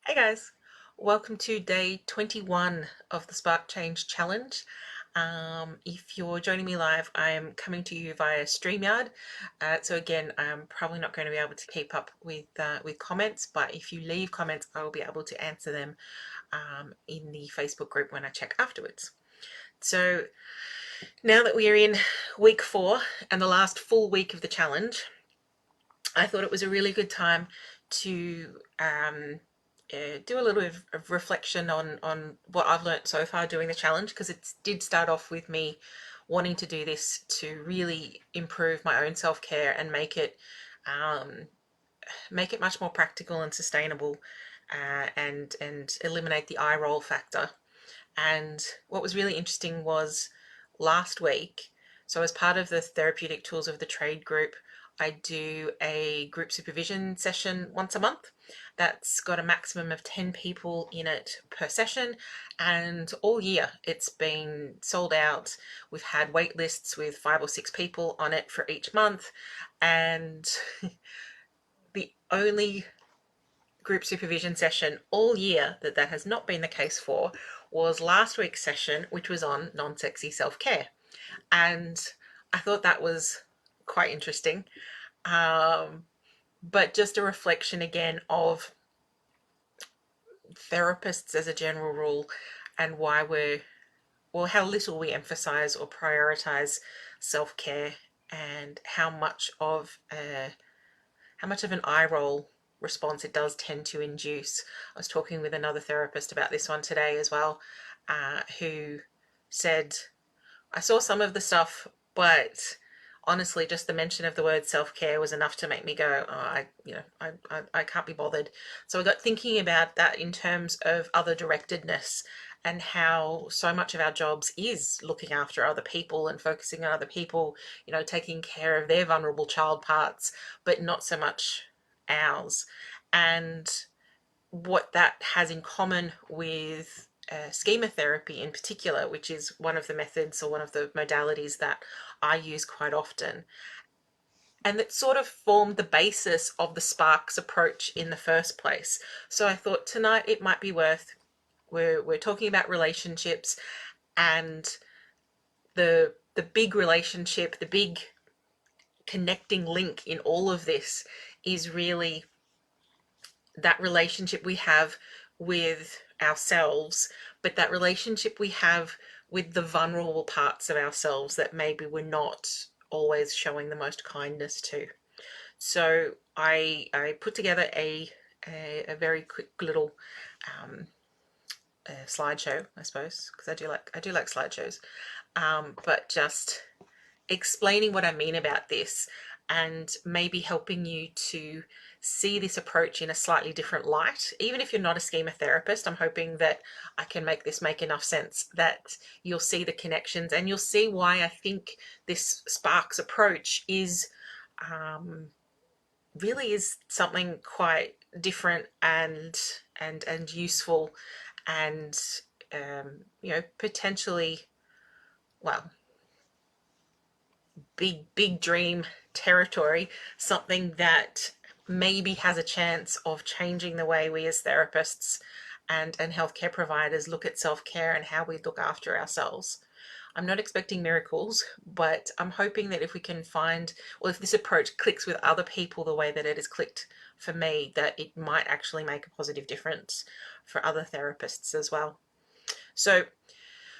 Hey guys, welcome to day 21 of the Spark Change Challenge. If you're joining me live, I'm coming to you via StreamYard. So again, I'm probably not going to be able to keep up with comments, but if you leave comments, I will be able to answer them in the Facebook group when I check afterwards. So now that we are in week 4 and the last full week of the challenge, I thought it was a really good time to do a little bit of reflection on what I've learnt so far doing the challenge, because it did start off with me wanting to do this to really improve my own self-care and um, make it much more practical and sustainable, and eliminate the eye roll factor. And what was really interesting was last week, so as part of the therapeutic tools of the trade group, I do a group supervision session once a month. That's got a maximum of 10 people in it per session, and all year it's been sold out. We've had wait lists with 5 or 6 people on it for each month, and the only group supervision session all year that has not been the case for was last week's session, which was on non-sexy self-care. And I thought that was quite interesting. But just a reflection again of therapists as a general rule, and why how little we emphasize or prioritize self-care, and how much of an eye roll response it does tend to induce. I was talking with another therapist about this one today as well, who said, I saw some of the stuff, but honestly, just the mention of the word self-care was enough to make me go, oh, I can't be bothered. So I got thinking about that in terms of other directedness, and how so much of our jobs is looking after other people and focusing on other people, taking care of their vulnerable child parts, but not so much ours. And what that has in common with schema therapy in particular, which is one of the methods or one of the modalities that I use quite often, and that sort of formed the basis of the Sparks approach in the first place. So I thought tonight it might be worth, we're talking about relationships, and the big relationship, the big connecting link in all of this is really that relationship we have with ourselves, but that relationship we have with the vulnerable parts of ourselves that maybe we're not always showing the most kindness to. So I put together a very quick little slideshow, I suppose, because I do like slideshows, but just explaining what I mean about this, and maybe helping you to see this approach in a slightly different light. Even if you're not a schema therapist, I'm hoping that I can make this make enough sense that you'll see the connections, and you'll see why I think this Sparks approach is really is something quite different and useful, and potentially, well, big dream territory, something that maybe has a chance of changing the way we as therapists and healthcare providers look at self-care and how we look after ourselves. I'm not expecting miracles, but I'm hoping that if we can find, or if this approach clicks with other people the way that it has clicked for me, that it might actually make a positive difference for other therapists as well. So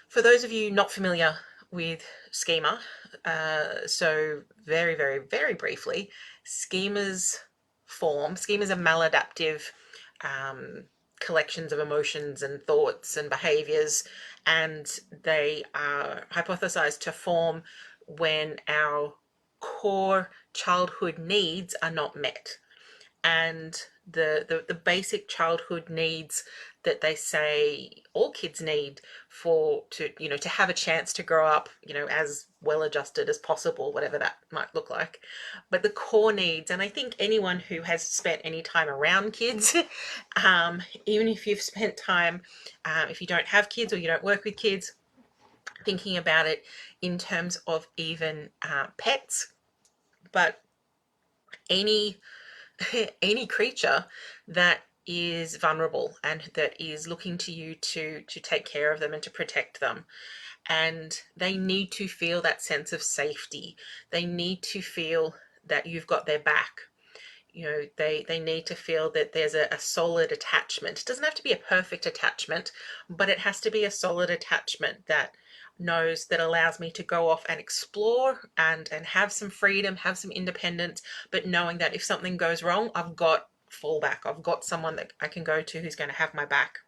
for those of you not familiar with schema, so very, very, very briefly, schemas are maladaptive collections of emotions and thoughts and behaviours, and they are hypothesized to form when our core childhood needs are not met. And the basic childhood needs that they say all kids need to have a chance to grow up, as well adjusted as possible, whatever that might look like. But the core needs, and I think anyone who has spent any time around kids, even if you've spent time, if you don't have kids or you don't work with kids, thinking about it in terms of even pets, but any any creature that is vulnerable and that is looking to you to take care of them and to protect them. And they need to feel that sense of safety. They need to feel that you've got their back. They need to feel that there's a solid attachment. It doesn't have to be a perfect attachment, but it has to be a solid attachment that knows, that allows me to go off and explore and have some freedom, have some independence, but knowing that if something goes wrong, I've got fallback. I've got someone that I can go to who's going to have my back.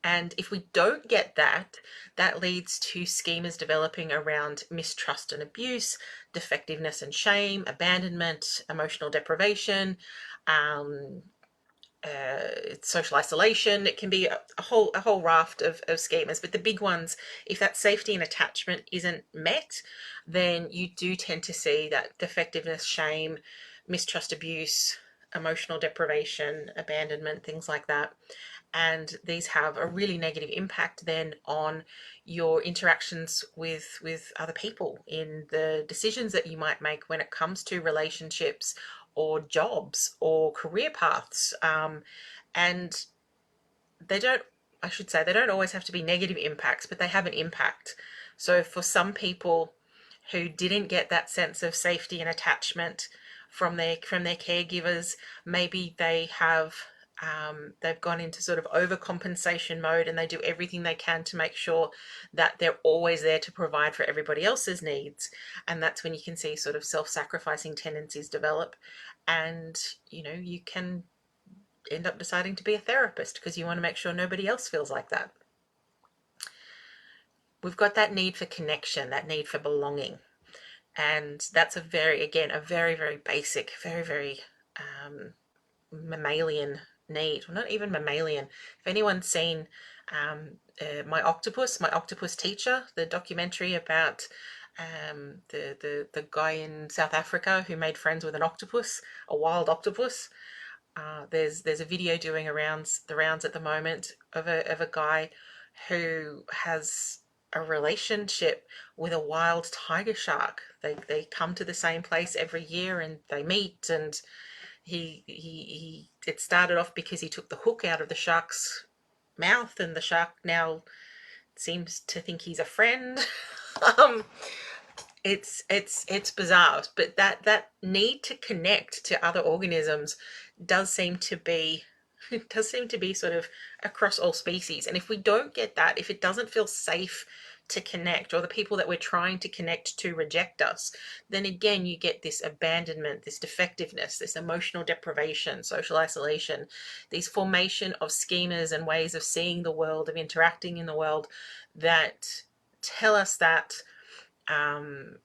And if we don't get that, that leads to schemas developing around mistrust and abuse, defectiveness and shame, abandonment, emotional deprivation, um, social isolation. It can be a whole raft of schemas, but the big ones, if that safety and attachment isn't met, then you do tend to see that defectiveness, shame, mistrust, abuse, emotional deprivation, abandonment, things like that. And these have a really negative impact then on your interactions with other people, in the decisions that you might make when it comes to relationships or jobs or career paths. And they don't, I should say, they don't always have to be negative impacts, but they have an impact. So for some people who didn't get that sense of safety and attachment from their caregivers, maybe they've gone into sort of overcompensation mode, and they do everything they can to make sure that they're always there to provide for everybody else's needs. And that's when you can see sort of self-sacrificing tendencies develop. And you can end up deciding to be a therapist because you want to make sure nobody else feels like that. We've got that need for connection, that need for belonging. And that's a very, very basic, very, very mammalian need. Well, not even mammalian. If anyone's seen my octopus teacher, the documentary about the guy in South Africa who made friends with an octopus, a wild octopus. There's a video doing the rounds at the moment of a guy who has a relationship with a wild tiger shark. They come to the same place every year and they meet. And he it started off because he took the hook out of the shark's mouth, and the shark now seems to think he's a friend. um, it's bizarre, but that need to connect to other organisms does seem to be it does seem to be sort of across all species. And if we don't get that, if it doesn't feel safe to connect, or the people that we're trying to connect to reject us, then again you get this abandonment, this defectiveness, this emotional deprivation, social isolation, these formation of schemas and ways of seeing the world, of interacting in the world, that tell us that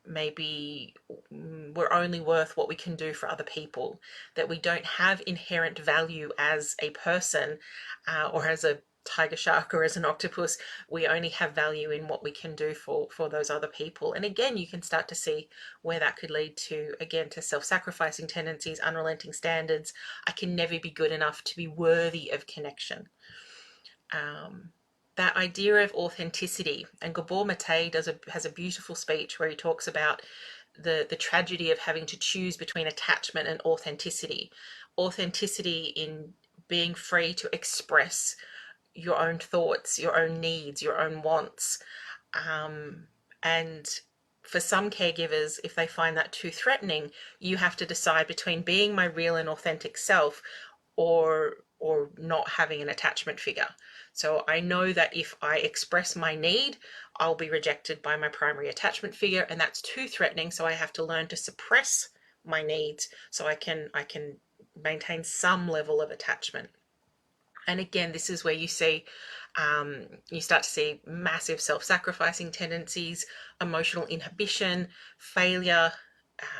maybe we're only worth what we can do for other people, that we don't have inherent value as a person, or as a tiger shark or as an octopus. We only have value in what we can do for those other people. And again, you can start to see where that could lead to, again, to self-sacrificing tendencies, unrelenting standards. I can never be good enough to be worthy of connection. That idea of authenticity, and Gabor Mate has a beautiful speech where he talks about the tragedy of having to choose between attachment and authenticity. Authenticity in being free to express your own thoughts, your own needs, your own wants. And for some caregivers, if they find that too threatening, you have to decide between being my real and authentic self, or not having an attachment figure. So I know that if I express my need, I'll be rejected by my primary attachment figure, and that's too threatening. So I have to learn to suppress my needs so I can maintain some level of attachment. And again, this is where you start to see massive self-sacrificing tendencies, emotional inhibition, failure,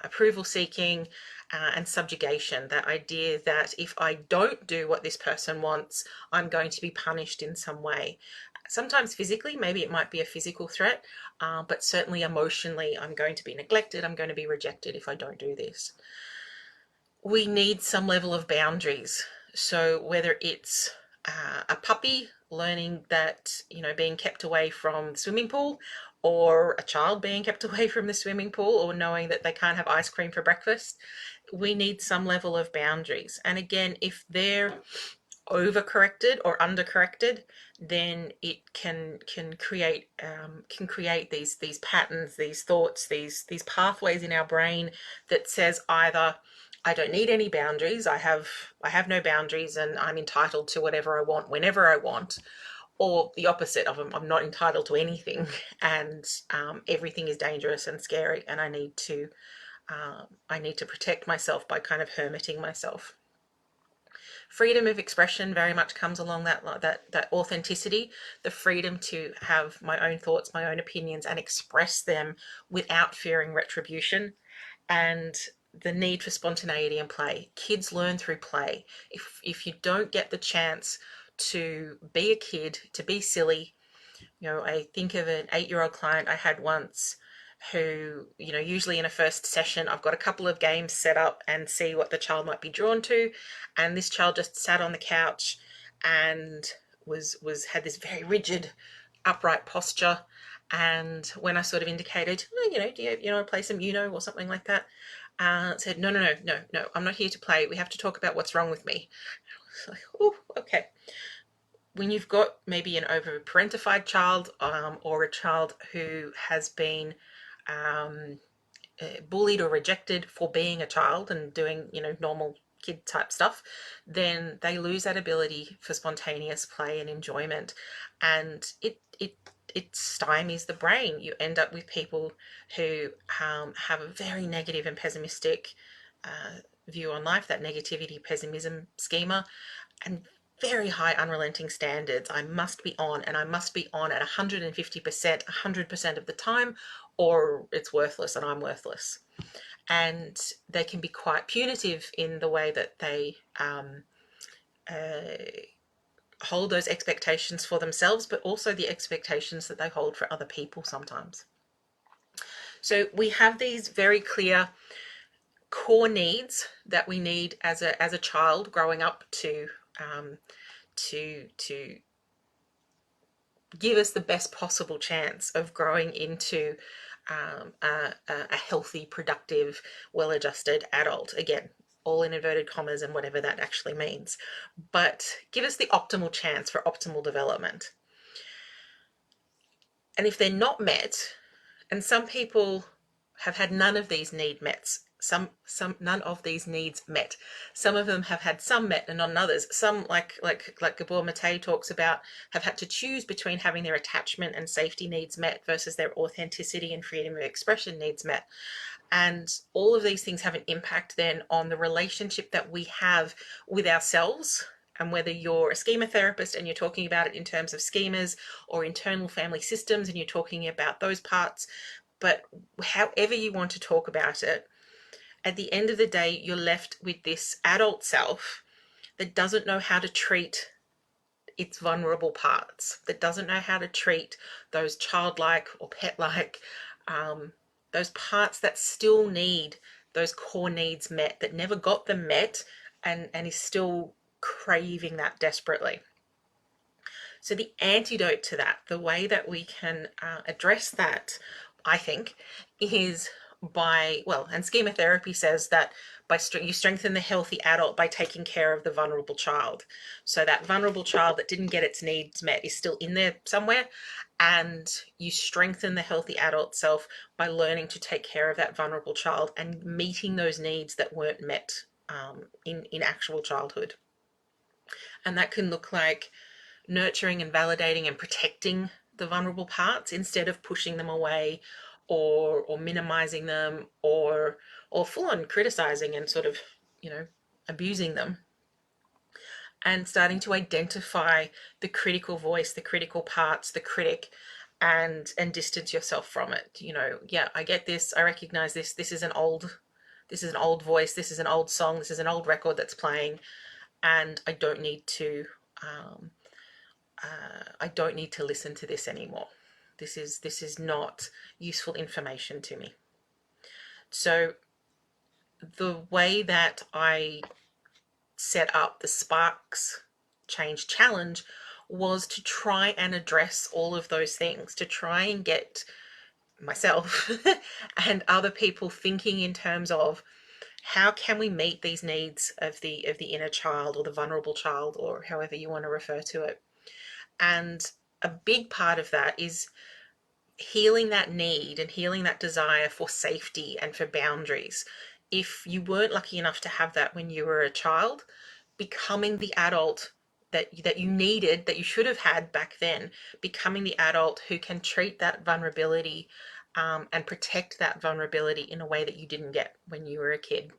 approval seeking, and subjugation. That idea that if I don't do what this person wants, I'm going to be punished in some way. Sometimes physically, maybe it might be a physical threat, but certainly emotionally, I'm going to be neglected, I'm going to be rejected if I don't do this. We need some level of boundaries. So whether it's a puppy learning that, being kept away from the swimming pool, or a child being kept away from the swimming pool, or knowing that they can't have ice cream for breakfast, we need some level of boundaries. And again, if they're overcorrected or undercorrected, then it can create these patterns, these thoughts, these pathways in our brain that says either I don't need any boundaries, I have no boundaries, and I'm entitled to whatever I want whenever I want, or the opposite of I'm not entitled to anything, and everything is dangerous and scary, and I need to protect myself by kind of hermiting myself. Freedom of expression very much comes along that authenticity, the freedom to have my own thoughts, my own opinions, and express them without fearing retribution, and the need for spontaneity and play. Kids learn through play. If you don't get the chance to be a kid, to be silly, I think of an 8-year-old client I had once who, usually in a first session, I've got a couple of games set up and see what the child might be drawn to. And this child just sat on the couch and was had this very rigid, upright posture. And when I sort of indicated, do you want to play some or something like that, said, no, no, no, no, no, I'm not here to play. We have to talk about what's wrong with me. It's like, oh, okay. When you've got maybe an over-parentified child, or a child who has been bullied or rejected for being a child and doing, normal kid type stuff, then they lose that ability for spontaneous play and enjoyment, and it stymies the brain. You end up with people who have a very negative and pessimistic view on life, that negativity, pessimism schema, and very high unrelenting standards. I must be on, and I must be on at 150%, 100% of the time, or it's worthless and I'm worthless. And they can be quite punitive in the way that they hold those expectations for themselves, but also the expectations that they hold for other people sometimes. So we have these very clear core needs that we need as a child growing up to give us the best possible chance of growing into a healthy, productive, well-adjusted adult. Again, all in inverted commas and whatever that actually means, but give us the optimal chance for optimal development. And if they're not met, and some people have had none of these needs met, none of these needs met. Some of them have had some met and not others. Some, like Gabor Mate talks about, have had to choose between having their attachment and safety needs met versus their authenticity and freedom of expression needs met. And all of these things have an impact then on the relationship that we have with ourselves. And whether you're a schema therapist and you're talking about it in terms of schemas, or internal family systems and you're talking about those parts, but however you want to talk about it, at the end of the day, you're left with this adult self that doesn't know how to treat its vulnerable parts, that doesn't know how to treat those childlike or pet-like, those parts that still need those core needs met, that never got them met, and is still craving that desperately. So the antidote to that, the way that we can address that, I think, is and schema therapy says that you strengthen the healthy adult by taking care of the vulnerable child. So that vulnerable child that didn't get its needs met is still in there somewhere, and you strengthen the healthy adult self by learning to take care of that vulnerable child and meeting those needs that weren't met in actual childhood. And that can look like nurturing and validating and protecting the vulnerable parts instead of pushing them away, or minimizing them, or full on criticizing and sort of, abusing them. And starting to identify the critical voice, the critical parts, the critic, and distance yourself from it. Yeah, I get this, I recognize this. This is an old voice, this is an old song, this is an old record that's playing, and I don't need to listen to this anymore. This is not useful information to me. So the way that I set up the Sparks Change Challenge was to try and address all of those things, to try and get myself and other people thinking in terms of how can we meet these needs of the inner child, or the vulnerable child, or however you want to refer to it. And a big part of that is healing that need and healing that desire for safety and for boundaries. If you weren't lucky enough to have that when you were a child, becoming the adult that you needed, that you should have had back then, becoming the adult who can treat that vulnerability, and protect that vulnerability in a way that you didn't get when you were a kid.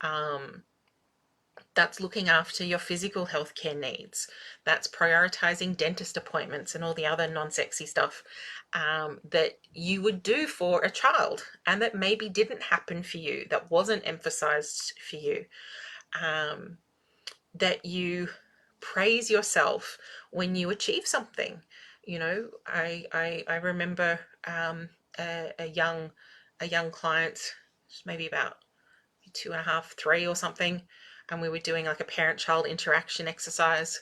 Um, that's looking after your physical health care needs. That's prioritizing dentist appointments and all the other non-sexy stuff, that you would do for a child and that maybe didn't happen for you, that wasn't emphasized for you. That you praise yourself when you achieve something. I remember, a young client, maybe about 2.5, 3 or something, and we were doing like a parent-child interaction exercise,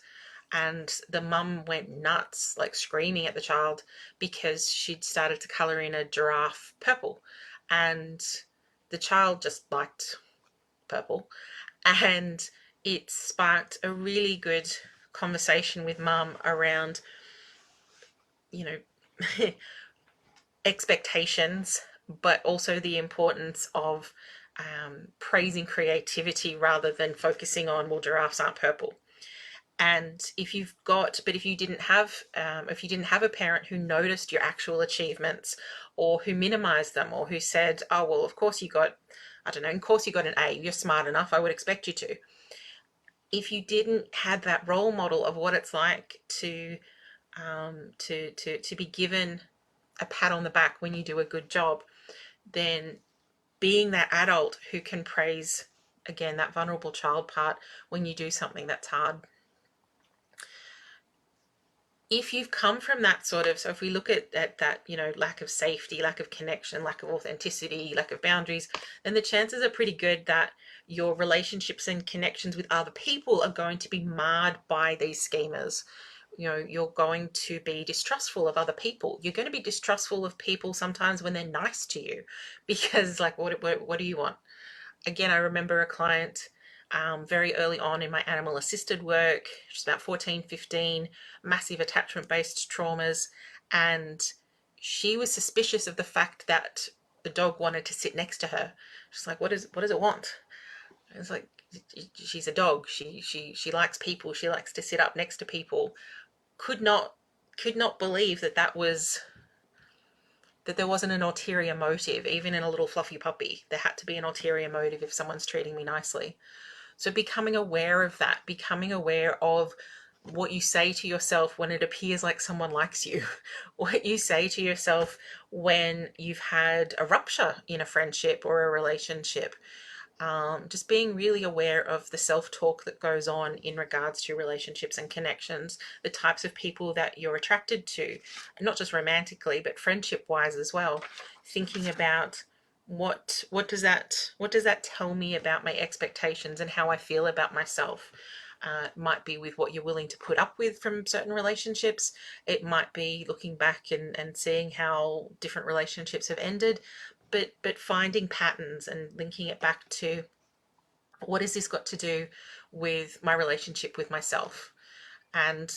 and the mum went nuts, like screaming at the child because she'd started to color in a giraffe purple, and the child just liked purple, and it sparked a really good conversation with mum around, you know, expectations, but also the importance of, praising creativity rather than focusing on, well, giraffes aren't purple. And if you didn't have a parent who noticed your actual achievements, or who minimized them, or who said, oh, well, of course you got, I don't know, of course you got an A, you're smart enough, I would expect you to. If you didn't have that role model of what it's like to be given a pat on the back when you do a good job, then being that adult who can praise, again, that vulnerable child part when you do something that's hard. If you've come from that sort of, so if we look at that, lack of safety, lack of connection, lack of authenticity, lack of boundaries, then the chances are pretty good that your relationships and connections with other people are going to be marred by these schemas. You're going to be distrustful of other people. You're going to be distrustful of people sometimes when they're nice to you, because, like, what do you want? Again, I remember a client, very early on in my animal assisted work, she's about 14, 15, massive attachment based traumas, and she was suspicious of the fact that the dog wanted to sit next to her. She's like, what does it want? It's like, she's a dog. She likes people. She likes to sit up next to people. Could not believe that there wasn't an ulterior motive, even in a little fluffy puppy. There had to be an ulterior motive if someone's treating me nicely. So becoming aware of that, becoming aware of what you say to yourself when it appears like someone likes you, what you say to yourself when you've had a rupture in a friendship or a relationship. Just being really aware of the self-talk that goes on in regards to relationships and connections, the types of people that you're attracted to, not just romantically, but friendship-wise as well. Thinking about what does that tell me about my expectations and how I feel about myself. It might be with what you're willing to put up with from certain relationships. It might be looking back and seeing how different relationships have ended, but finding patterns and linking it back to, what has this got to do with my relationship with myself? And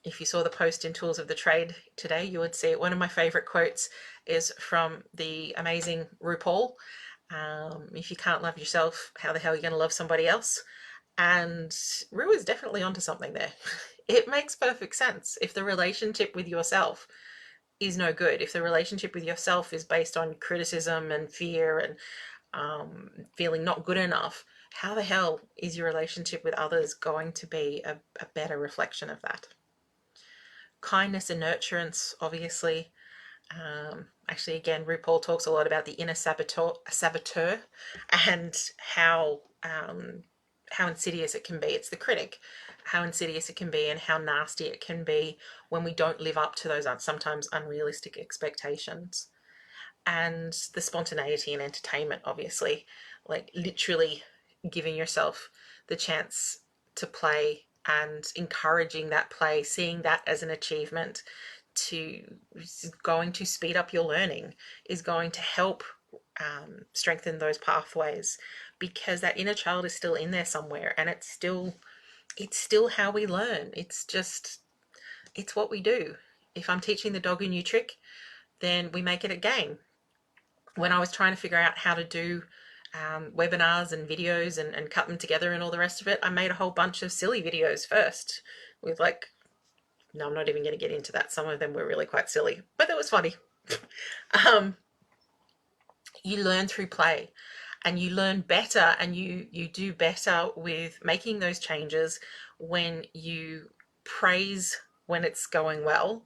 if you saw the post in Tools of the Trade today, you would see one of my favorite quotes is from the amazing RuPaul. If you can't love yourself, how the hell are you going to love somebody else? And Ru is definitely onto something there. It makes perfect sense. If the relationship with yourself is no good, if the relationship with yourself is based on criticism and fear and, feeling not good enough, how the hell is your relationship with others going to be a better reflection of that? Kindness and nurturance, obviously. Actually, again, RuPaul talks a lot about the inner saboteur, and how insidious it can be. It's the critic, how insidious it can be, and how nasty it can be when we don't live up to those sometimes unrealistic expectations. And the spontaneity and entertainment, obviously, like literally giving yourself the chance to play and encouraging that play, seeing that as an achievement, to is going to speed up your learning, is going to help, strengthen those pathways, because that inner child is still in there somewhere, and it's still how we learn. It's what we do. If I'm teaching the dog a new trick, then we make it a game. When I was trying to figure out how to do webinars and videos and cut them together and all the rest of it, I made a whole bunch of silly videos first with like, no, I'm not even going to get into that. Some of them were really quite silly, but that was funny. um, you learn through play, and you learn better, and you do better with making those changes when you praise when it's going well,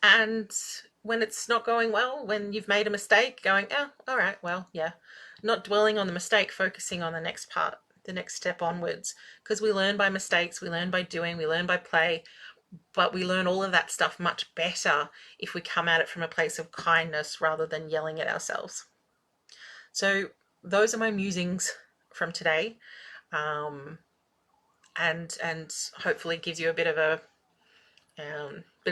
and when it's not going well, when you've made a mistake, going, oh, all right, well, yeah, not dwelling on the mistake, focusing on the next part, the next step onwards, because we learn by mistakes, we learn by doing, we learn by play, but we learn all of that stuff much better if we come at it from a place of kindness rather than yelling at ourselves. So those are my musings from today, um, and hopefully gives you a bit of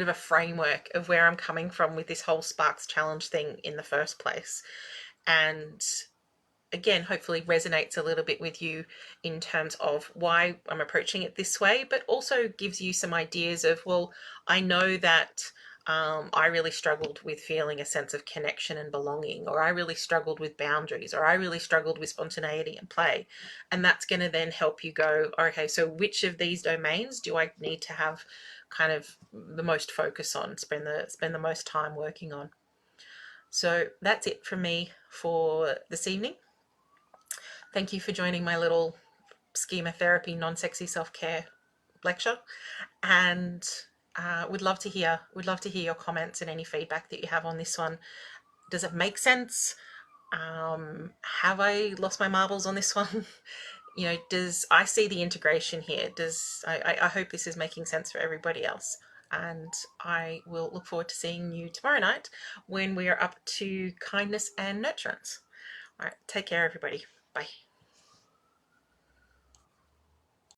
a framework of where I'm coming from with this whole Sparks Challenge thing in the first place. And again, hopefully resonates a little bit with you in terms of why I'm approaching it this way, but also gives you some ideas of, well, I know that I really struggled with feeling a sense of connection and belonging, or I really struggled with boundaries, or I really struggled with spontaneity and play. And that's going to then help you go, okay, so which of these domains do I need to have kind of the most focus on, spend the most time working on? So that's it from me for this evening. Thank you for joining my little schema therapy, non-sexy self-care lecture, and would love to hear your comments and any feedback that you have on this one. Does it make sense? Have I lost my marbles on this one? Does I see the integration here? Does I hope this is making sense for everybody else. And I will look forward to seeing you tomorrow night when we are up to kindness and nurturance. All right, take care, everybody. Bye.